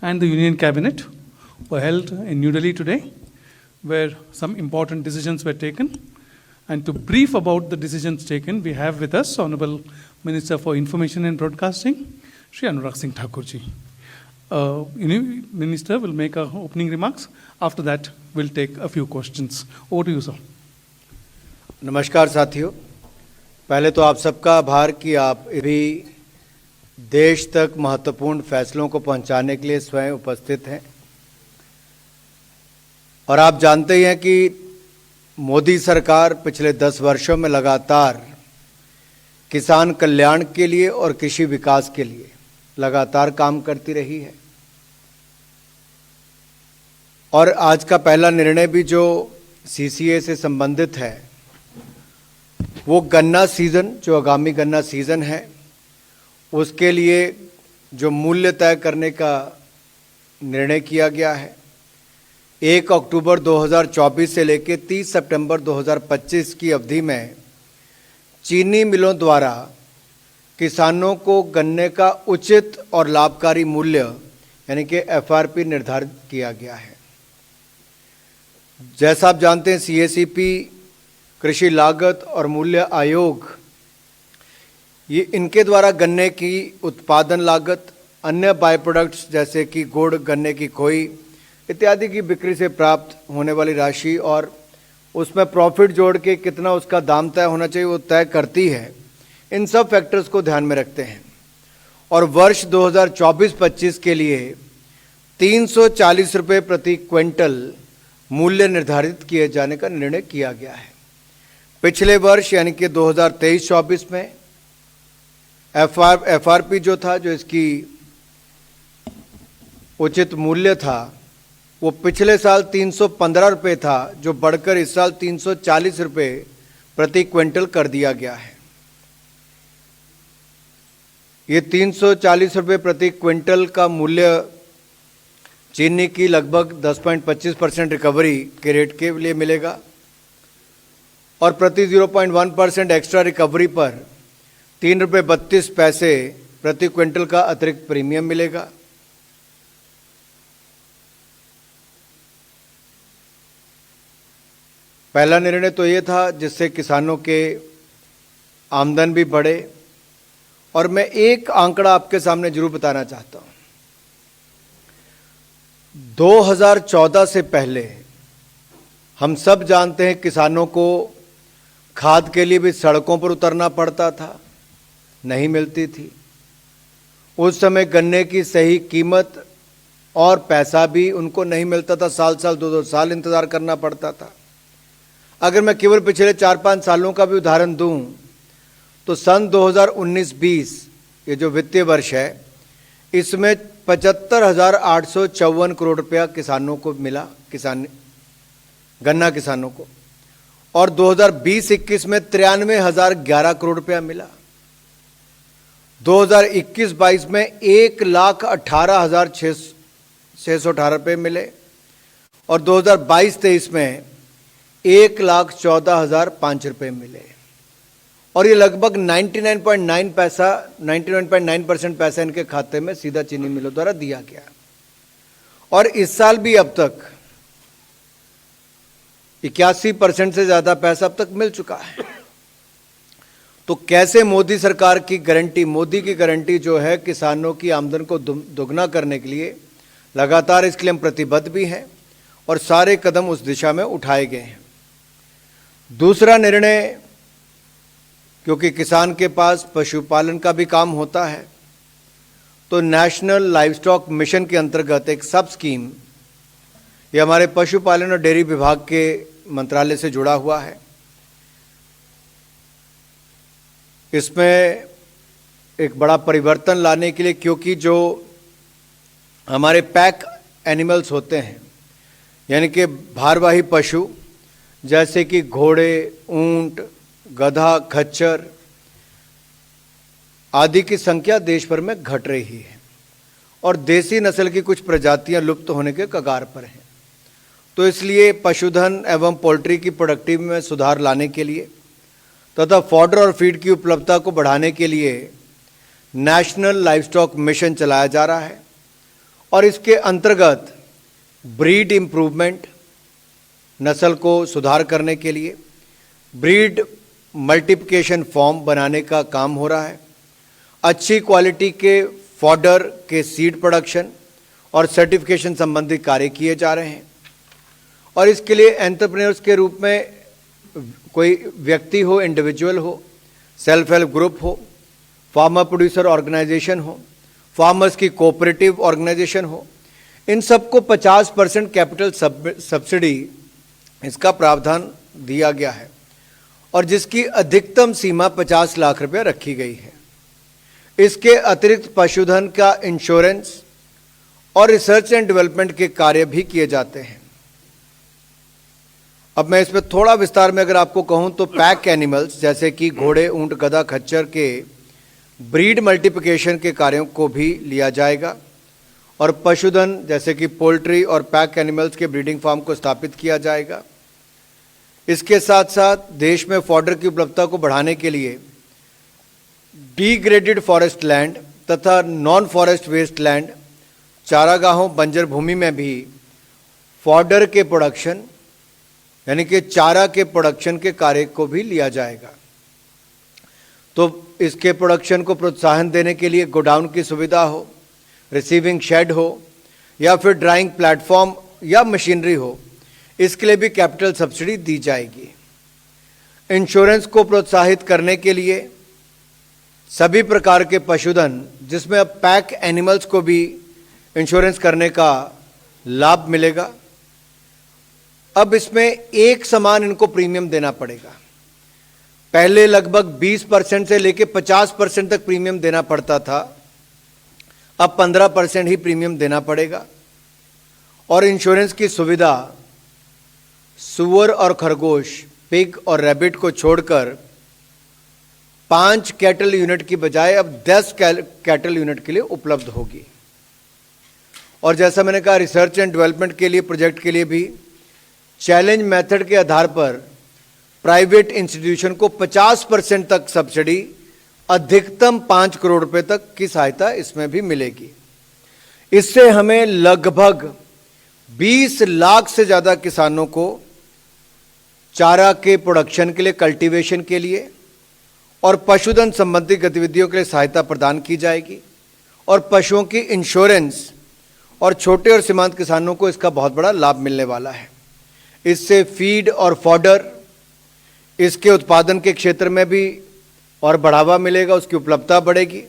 and the Union Cabinet were held in New Delhi today, where some important decisions were taken. And to brief about the decisions taken, we have with us Honorable Minister for Information and Broadcasting, Shri Anurag Singh Thakur ji. Minister will make opening remarks. After that, we'll take a few questions. Over to you, sir. नमस्कार साथियों, पहले तो आप सबका आभार कि आप भी देश तक महत्वपूर्ण फैसलों को पहुंचाने के लिए स्वयं उपस्थित हैं। और आप जानते ही हैं कि मोदी सरकार पिछले 10 वर्षों में लगातार किसान कल्याण के लिए और कृषि विकास के लिए लगातार काम करती रही है। और आज का पहला निर्णय भी जो सीसीए से संबंधित है, वो गन्ना सीज़न, जो आगामी गन्ना सीज़न है, उसके लिए जो मूल्य तय करने का निर्णय किया गया है। 1 अक्टूबर 2024 से लेकर 30 सितंबर 2025 की अवधि में चीनी मिलों द्वारा किसानों को गन्ने का उचित और लाभकारी मूल्य यानी कि एफआरपी निर्धारित किया गया है। जैसा आप जानते हैं, सीएसीपी, कृषि लागत और मूल्य आयोग, ये इनके द्वारा गन्ने की उत्पादन लागत, अन्य बाय प्रोडक्ट्स जैसे कि गुड़, गन्ने की खोई इत्यादि की बिक्री से प्राप्त होने वाली राशि और उसमें प्रॉफिट जोड़ के कितना उसका दाम तय होना चाहिए वो तय करती है। इन सब फैक्टर्स को ध्यान में रखते हैं और वर्ष 2024-25 के लिए 340 रुपये प्रति क्विंटल मूल्य निर्धारित किए जाने का निर्णय किया गया है। पिछले वर्ष यानी कि 2023-24 में एफआरपी जो था, जो इसकी उचित मूल्य था, वो पिछले साल 315 रुपये था, जो बढ़कर इस साल 340 रुपये प्रति क्विंटल कर दिया गया है। ये 340 रुपये प्रति क्विंटल का मूल्य चीनी की लगभग 10.25% रिकवरी के रेट के लिए मिलेगा और प्रति 0.1% एक्स्ट्रा रिकवरी पर 3 रुपये 32 पैसे प्रति क्विंटल का अतिरिक्त प्रीमियम मिलेगा। पहला निर्णय तो ये था जिससे किसानों के आमदन भी बढ़े। और मैं एक आंकड़ा आपके सामने जरूर बताना चाहता हूं। 2014 से पहले हम सब जानते हैं किसानों को खाद के लिए भी सड़कों पर उतरना पड़ता था, नहीं मिलती थी। उस समय गन्ने की सही कीमत और पैसा भी उनको नहीं मिलता था, साल 2-2 साल इंतज़ार करना पड़ता था। अगर मैं केवल पिछले 4-5 सालों का भी उदाहरण दूं तो सन 2019-20 ये जो वित्तीय वर्ष है, इसमें 75,854 करोड़ रुपया किसानों को मिला, गन्ना किसानों को। और 2020-21 में 93,011 करोड़ रुपया मिला। 2021-22 में 1,18,618 रुपये मिले और 2022-23 में 1,14,005 रुपये मिले। और ये लगभग 99.9% पैसा इनके खाते में सीधा चीनी मिलों द्वारा दिया गया। और इस साल भी अब तक 81% से ज़्यादा पैसा अब तक मिल चुका है। तो कैसे मोदी सरकार की गारंटी, मोदी की गारंटी जो है किसानों की आमदन को दोगुना करने के लिए लगातार, इसके लिए हम प्रतिबद्ध भी हैं और सारे कदम उस दिशा में उठाए गए हैं। दूसरा निर्णय, क्योंकि किसान के पास पशुपालन का भी काम होता है, तो नेशनल लाइवस्टॉक मिशन के अंतर्गत एक सब स्कीम, ये हमारे पशुपालन और डेयरी विभाग के मंत्रालय से जुड़ा हुआ है। इसमें एक बड़ा परिवर्तन लाने के लिए, क्योंकि जो हमारे पैक एनिमल्स होते हैं यानी कि भारवाही पशु जैसे कि घोड़े, ऊंट, गधा, खच्चर आदि की संख्या देश भर में घट रही है और देसी नस्ल की कुछ प्रजातियां लुप्त होने के कगार पर हैं। तो इसलिए पशुधन एवं पोल्ट्री की प्रोडक्टिविटी में सुधार लाने के लिए तथा फॉडर और फीड की उपलब्धता को बढ़ाने के लिए नेशनल लाइवस्टॉक मिशन चलाया जा रहा है और इसके अंतर्गत ब्रीड इम्प्रूवमेंट, नस्ल को सुधार करने के लिए ब्रीड मल्टीप्लिकेशन फॉर्म बनाने का काम हो रहा है। अच्छी क्वालिटी के फॉडर के सीड प्रोडक्शन और सर्टिफिकेशन संबंधी कार्य किए जा रहे हैं। और इसके लिए एंटरप्रेन्योर्स के रूप में कोई व्यक्ति हो, इंडिविजुअल हो, सेल्फ हेल्प ग्रुप हो, फार्मर प्रोड्यूसर ऑर्गेनाइजेशन हो, फार्मर्स की कोऑपरेटिव ऑर्गेनाइजेशन हो, इन सबको 50% कैपिटल सब्सिडी इसका प्रावधान दिया गया है और जिसकी अधिकतम सीमा 50 लाख रुपए रखी गई है। इसके अतिरिक्त पशुधन का इंश्योरेंस और रिसर्च एंड डेवलपमेंट के कार्य भी किए जाते हैं। अब मैं इसमें थोड़ा विस्तार में अगर आपको कहूं तो पैक एनिमल्स जैसे कि घोड़े, ऊंट, गधा, खच्चर के ब्रीड मल्टीप्लिकेशन के कार्यों को भी लिया जाएगा और पशुधन जैसे कि पोल्ट्री और पैक एनिमल्स के ब्रीडिंग फार्म को स्थापित किया जाएगा। इसके साथ साथ देश में फॉडर की उपलब्धता को बढ़ाने के लिए डिग्रेडेड फॉरेस्ट लैंड तथा नॉन फॉरेस्ट वेस्ट लैंड, चारागाहों, बंजर भूमि में भी फॉडर के प्रोडक्शन यानी कि चारा के प्रोडक्शन के कार्य को भी लिया जाएगा। तो इसके प्रोडक्शन को प्रोत्साहन देने के लिए गोडाउन की सुविधा हो, रिसीविंग शेड हो या फिर ड्राइंग प्लेटफॉर्म या मशीनरी हो, इसके लिए भी कैपिटल सब्सिडी दी जाएगी। इंश्योरेंस को प्रोत्साहित करने के लिए सभी प्रकार के पशुधन जिसमें अब पैक एनिमल्स को भी इंश्योरेंस करने का लाभ मिलेगा। अब इसमें एक समान इनको प्रीमियम देना पड़ेगा। पहले लगभग 20% से लेकर 50% तक प्रीमियम देना पड़ता था, अब 15% ही प्रीमियम देना पड़ेगा। और इंश्योरेंस की सुविधा सुअर और खरगोश, पिग और रैबिट को छोड़कर 5 कैटल यूनिट की बजाय अब 10 कैटल यूनिट के लिए उपलब्ध होगी। और जैसा मैंने कहा, रिसर्च एंड डेवलपमेंट के लिए, प्रोजेक्ट के लिए भी चैलेंज मेथड के आधार पर प्राइवेट इंस्टीट्यूशन को 50% तक सब्सिडी, अधिकतम 5 करोड़ रुपए तक की सहायता इसमें भी मिलेगी। इससे हमें लगभग 20 लाख से ज्यादा किसानों को चारा के प्रोडक्शन के लिए, कल्टीवेशन के लिए और पशुधन संबंधी गतिविधियों के लिए सहायता प्रदान की जाएगी। और पशुओं की इंश्योरेंस और छोटे और सीमांत किसानों को इसका बहुत बड़ा लाभ मिलने वाला है। इससे फीड और फॉडर, इसके उत्पादन के क्षेत्र में भी और बढ़ावा मिलेगा, उसकी उपलब्धता बढ़ेगी।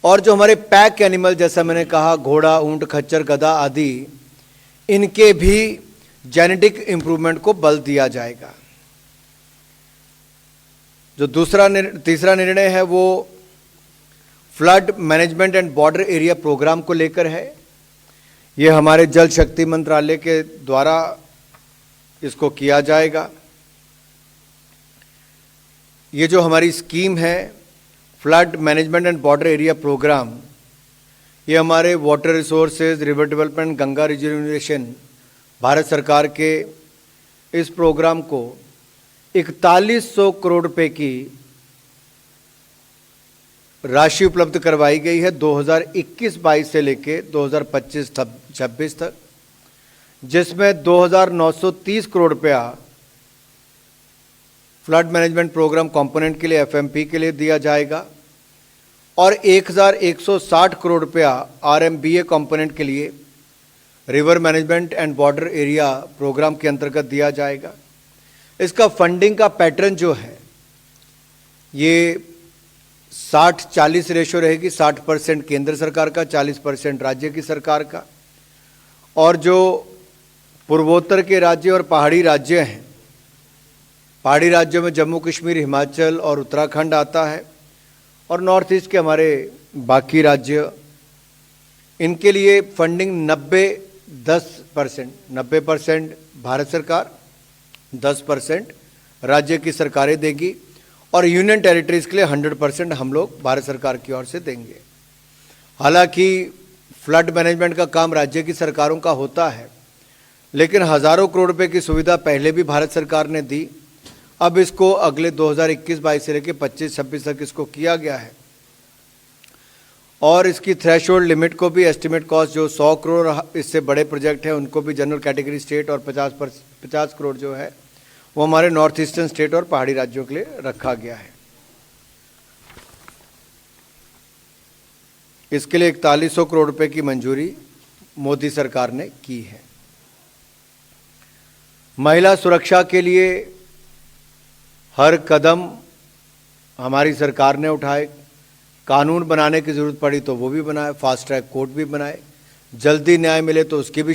और जो हमारे पैक एनिमल जैसा मैंने कहा, घोड़ा, ऊंट, खच्चर, गधा आदि, इनके भी जेनेटिक इंप्रूवमेंट को बल दिया जाएगा। जो तीसरा निर्णय है वो flood management and border area programme को लेकर है। ये हमारे जल शक्ति मंत्रालय के द्वारा इसको किया जाएगा। ये जो हमारी स्कीम है flood management and border area programme, ये हमारे water resources, river development, Ganga reservation, Bharat सरकार के इस प्रोग्राम को 4100 करोड़ रुपए की राशि उपलब्ध करवाई गई है 2021-22 से लेकर 2025-26 तक, जिसमें 2930 करोड़ रुपया फ्लड मैनेजमेंट प्रोग्राम कंपोनेंट के लिए, एफएमपी के लिए दिया जाएगा और 1160 करोड़ रुपया आरएमबीए कंपोनेंट के लिए, river management and border area programme के अंतर्गत दिया जाएगा। इसका फंडिंग का पैटर्न जो है ये 60-40 रेशो रहेगी। 60% केंद्र सरकार का, 40% राज्य की सरकार का। और जो पूर्वोत्तर के राज्य और पहाड़ी राज्य हैं, पहाड़ी राज्यों में जम्मू कश्मीर, हिमाचल और उत्तराखंड आता है और नॉर्थ ईस्ट के हमारे बाकी राज्य, इनके लिए फंडिंग 90% भारत सरकार, 10% राज्य की सरकारें देगी और यूनियन टेरिटरीज के लिए 100% हम लोग भारत सरकार की ओर से देंगे। हालांकि फ्लड मैनेजमेंट का काम राज्य की सरकारों का होता है, लेकिन हजारों करोड़ रुपए की सुविधा पहले भी भारत सरकार ने दी। अब इसको अगले 2021-22 से लेकर 25-26 तक इसको किया गया है। और इसकी थ्रेशोल्ड लिमिट को भी एस्टिमेट कॉस्ट जो 100 करोड़ इससे बड़े प्रोजेक्ट हैं उनको भी जनरल कैटेगरी स्टेट और 50 करोड़ जो है वो हमारे नॉर्थ ईस्टर्न स्टेट और पहाड़ी राज्यों के लिए रखा गया है। इसके लिए 4100 करोड़ रुपए की मंजूरी मोदी सरकार ने की है। महिला सुरक्षा के लिए हर कदम हमारी सरकार ने उठाए। कानून बनाने की जरूरत पड़ी तो वो भी बनाए, फास्ट ट्रैक कोर्ट भी बनाए, जल्दी न्याय मिले तो उसकी भी